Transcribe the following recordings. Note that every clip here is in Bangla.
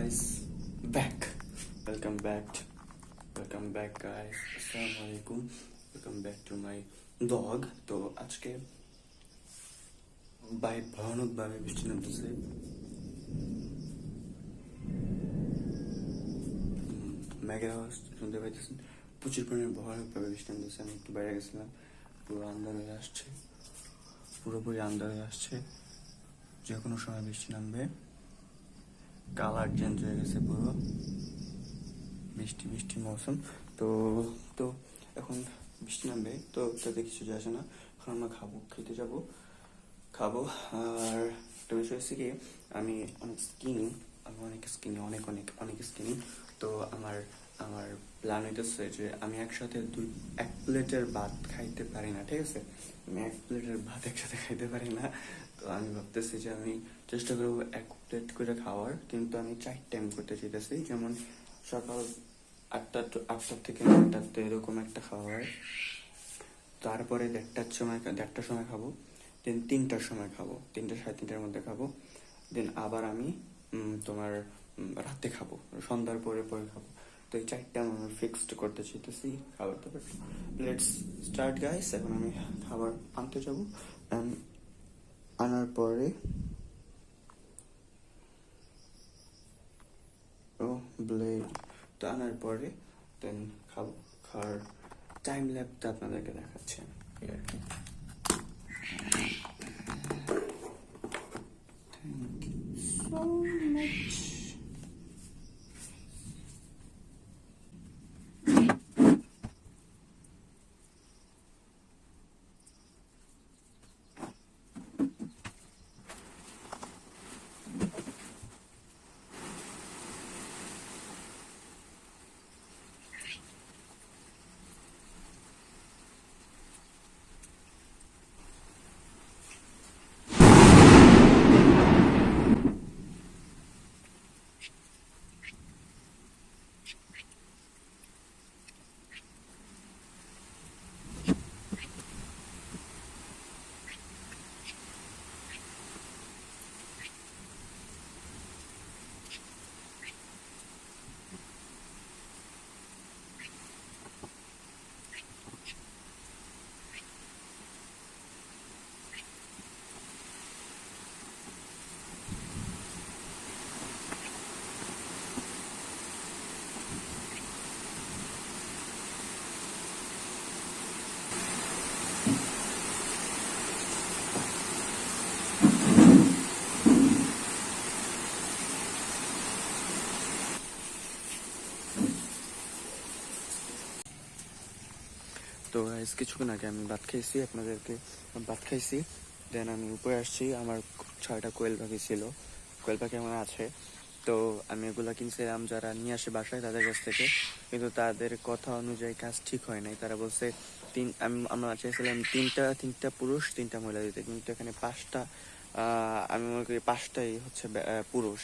guys, back. Welcome back. Welcome back guys. Assalamualaikum. Welcome back to my vlog. তো আজকে ভয়ানকভাবে বৃষ্টি নামতেছে। মেঘের আওয়াজ শুনতে পাইতেছেন, প্রচুর পরিমাণে ভয়ানকভাবে বৃষ্টি নামতেছে। আমি একটু বাইরে গেছিলাম, পুরো আন্ধার হয়ে আসছে, পুরোপুরি আন্ধার হয়ে আসছে, যে কোনো সময় বৃষ্টি নামবে। কালার চেঞ্জ হয়ে গেছে, পুরো বৃষ্টি বৃষ্টি মৌসুম। তো তো এখন বৃষ্টি নামবে, তো তাতে কিছু যায় আসে না। এখন আমরা খেতে যাবো, খাবো। আর একটা বিষয় হচ্ছে কি, আমি অনেক স্কিনি, অনেক স্কিনি। তো আমার আমার প্ল্যান হইতেছে যে আমি একসাথে এক প্লেটের ভাত খাইতে পারি না, ঠিক আছে? আমি এক প্লেটের ভাত একসাথে খাইতে পারি না। তো আমি ভাবতেছি যে আমি চেষ্টা করবো এক প্লেট করে খাওয়ার, কিন্তু আমি 4 টাইম করতে চাইতেছি। যেমন সকাল 8টা থেকে 9টাতে এরকম একটা খাওয়ার, তারপরে 1টার সময় খাবো, দেন 3টার সময় খাবো, 3টা 3:30টার মধ্যে খাবো, দেন আবার আমি তোমার রাতে খাবো, সন্ধ্যার পরে খাবো। তো এই 4টা আমি ফিক্সড করতে চাইতেছি খাবার দাবার। Let's start guys. এখন আমি খাবার আনতে যাবো, আনার পরে আনার পরে দেন খাবো। খাওয়ার টাইম ল্যাপটা আপনাদেরকে দেখাচ্ছি আর কি। Thank you so much. তো কিছুক্ষণ আগে আমি ভাত খাইছি, দেন আমি উপরে আসছি। আমার 6টা কোয়েল পাখি ছিল, কোয়েল পাখি আমার আছে। তো আমি এগুলা কিনছিলাম যারা নিয়ে আসে বাসায়, তাদের কাছ থেকে। কিন্তু তাদের কথা অনুযায়ী কাজ ঠিক হয় নাই। তারা বলছে আমরা চাইছিলাম তিনটা পুরুষ 3টা মহিলা দিতে, কিন্তু এখানে 5টা, আমি মনে করি 5টাই হচ্ছে পুরুষ,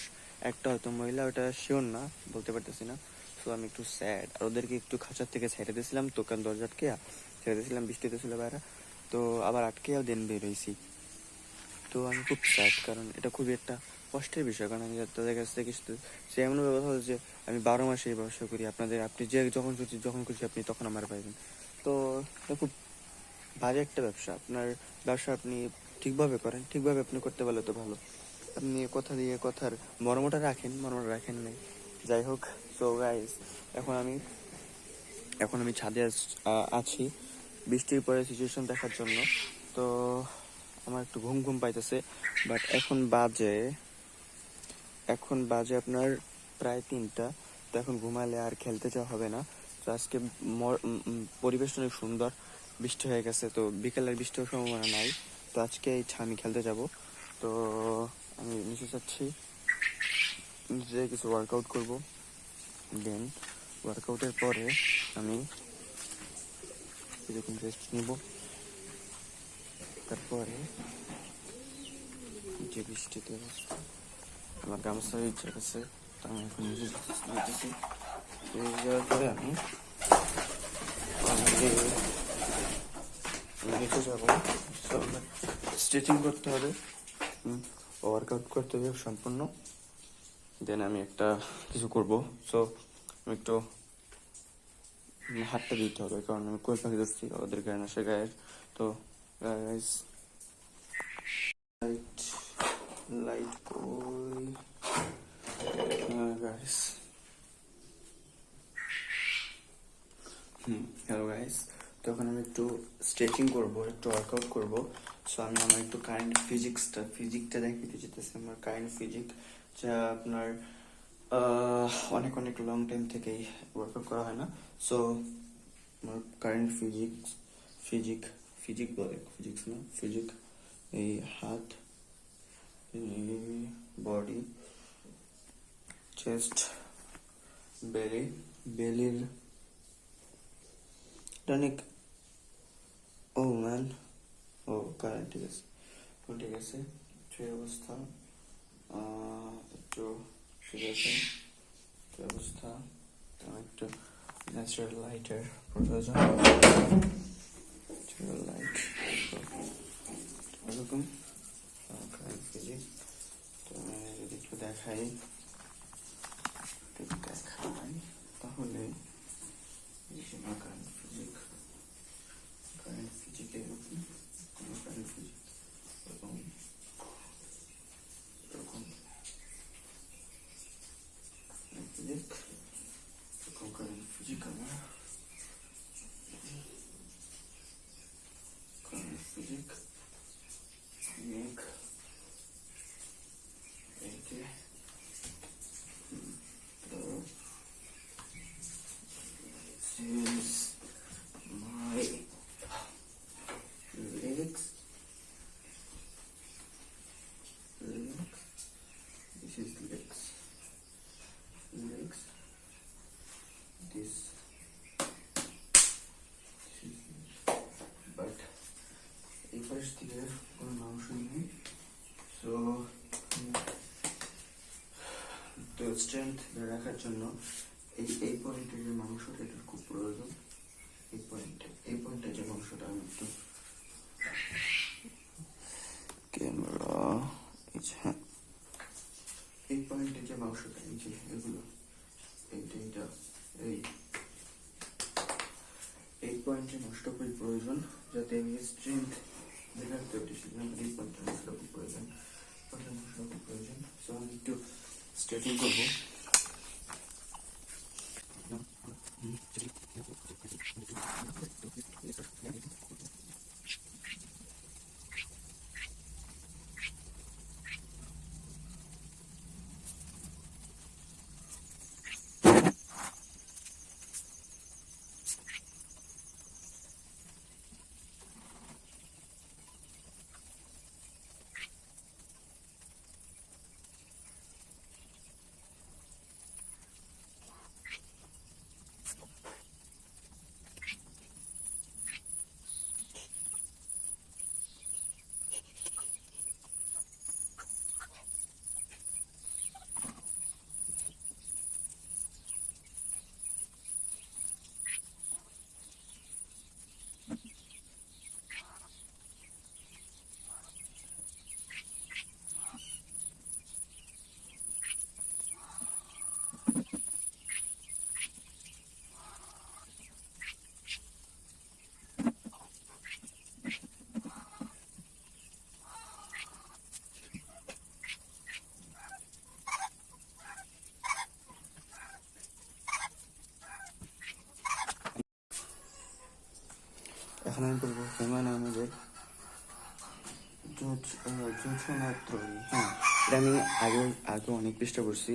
একটা হয়তো মহিলা, ওটা শিওর না, বলতে পারতেছি না। তো আমি একটু স্যাড। আর ওদেরকে একটু খাঁচার থেকে ছেড়ে দিয়েছিলাম, দোকান দরজা আটকে ছেড়ে দিয়েছিলাম, বৃষ্টিতে ছিল বাইরে, তো আবার আটকেও দেন বের হয়েছি। তো আমি খুব স্যাড, কারণ এটা খুবই একটা কষ্টের বিষয়। কারণ আমি তাদের কাছ থেকে সে এমনভাবে কথা হলো যে আমি 12 মাসে এই ব্যবসা করি, আপনি যে যখন খুশি আপনি তখন আমার পাইবেন। তো এটা খুব বাজে একটা ব্যবসা। আপনার ব্যবসা আপনি ঠিকভাবে করেন, ঠিকভাবে আপনি করতে পারলে তো ভালো। আপনি কথা দিয়ে কথার মর্মটা রাখেন নাই। যাই হোক, সো গাইস, এখন আমি ছাদে আছি বৃষ্টির পরে সিচুয়েশন দেখার জন্য। তো আমার একটু ঘুম পাইতেছে, বাট এখন বাজে আপনার প্রায় 3টা। তো এখন ঘুমালে আর খেলতে যাওয়া হবে না। তো আজকে পরিবেশ অনেক সুন্দর, বৃষ্টি হয়ে গেছে, তো বিকেলের বৃষ্টির সম্ভাবনা নাই। তো আজকে আমি খেলতে যাব। তো আমি নিচে যাচ্ছি, নিচে কিছু ওয়ার্কআউট করব। দেন ওয়ার্কআউটের পরে আমি কিছুক্ষণ রেস্ট নিব। তারপরে যে বৃষ্টিতে আমার গামছা ইচ্ছা আছে, তো আমি এখন যেতেছি। যাওয়ার পরে আমি নিচে যাবো, স্ট্রেচিং করতে হবে, ওয়ার্কআউট করতে হবে সম্পূর্ণ। দেন আমি একটা কিছু করব। সো আমি একটু হাতটা দিতে হবে, কারণ আমি কোয়েল পাখি ধরছি, ওদের গায়ে আসে গায়ের। তো গাইস, লাইট লাইট কই গাইস। হ্যালো গাইস, তখন আমি একটু স্ট্রেচিং করব, একটু ওয়ার্কআউট করব। সো আমি আমার একটু কারেন্ট ফিজিকটা দেখিয়ে যেতেছি। আমার কারেন্ট ফিজিক যা আপনার অনেক অনেক লং টাইম থেকেই ওয়ার্কআউট করা হয় না। সো আমার কারেন্ট ফিজিক বলে, ফিজিক্স না, ফিজিক। এই হাত, এই বডি, চেস্ট, বেলির অনেক। ও ম্যান, ও কারেন্ট, ঠিক আছে, ও ঠিক আছে। সেই অবস্থা একটু ঠিক আছে, সেই অবস্থা। তো একটু ন্যাচারাল লাইটের প্রয়োজন, ন্যাচারাল লাইট এরকম কারেন্ট ফিজিক। তো আমি যদি একটু দেখাই তাহলে এই যে আমার কারেন্ট ফিজিক এরকম, কারেন্ট ফিজিক এরকম এরকম ফিজিক, এরকম কারেন্ট ফিজিক। আমার কারেন্ট ফিজিক অনেক এই যে is my legs. This is legs. This is, but এই পাশ থেকে কোনো মাংস নেই। সো তো স্ট্রেংথ ধরে রাখার জন্য এই পয়েন্টের যে মাংসটা, এটার খুব প্রয়োজন। এই পয়েন্টের যে মাংসটা আমি একটু ক্যামেরা, হ্যাঁ, এই পয়েন্টের যে মাংসটা, এই যে এগুলো, এইটা এই পয়েন্টের মাংসটা খুবই প্রয়োজন, যাতে আমি স্ট্রেংথ দেখাতে পারি। সেজন্য এই পয়েন্টের মাংসটা খুব প্রয়োজন, সো আমি একটু স্ট্রেচিং করবো। এখন আমি বলবো হুমায়ুন আহমেদের জোছনা ত্রয়ী। হ্যাঁ, এটা আমি আগে অনেক চেষ্টা করছি,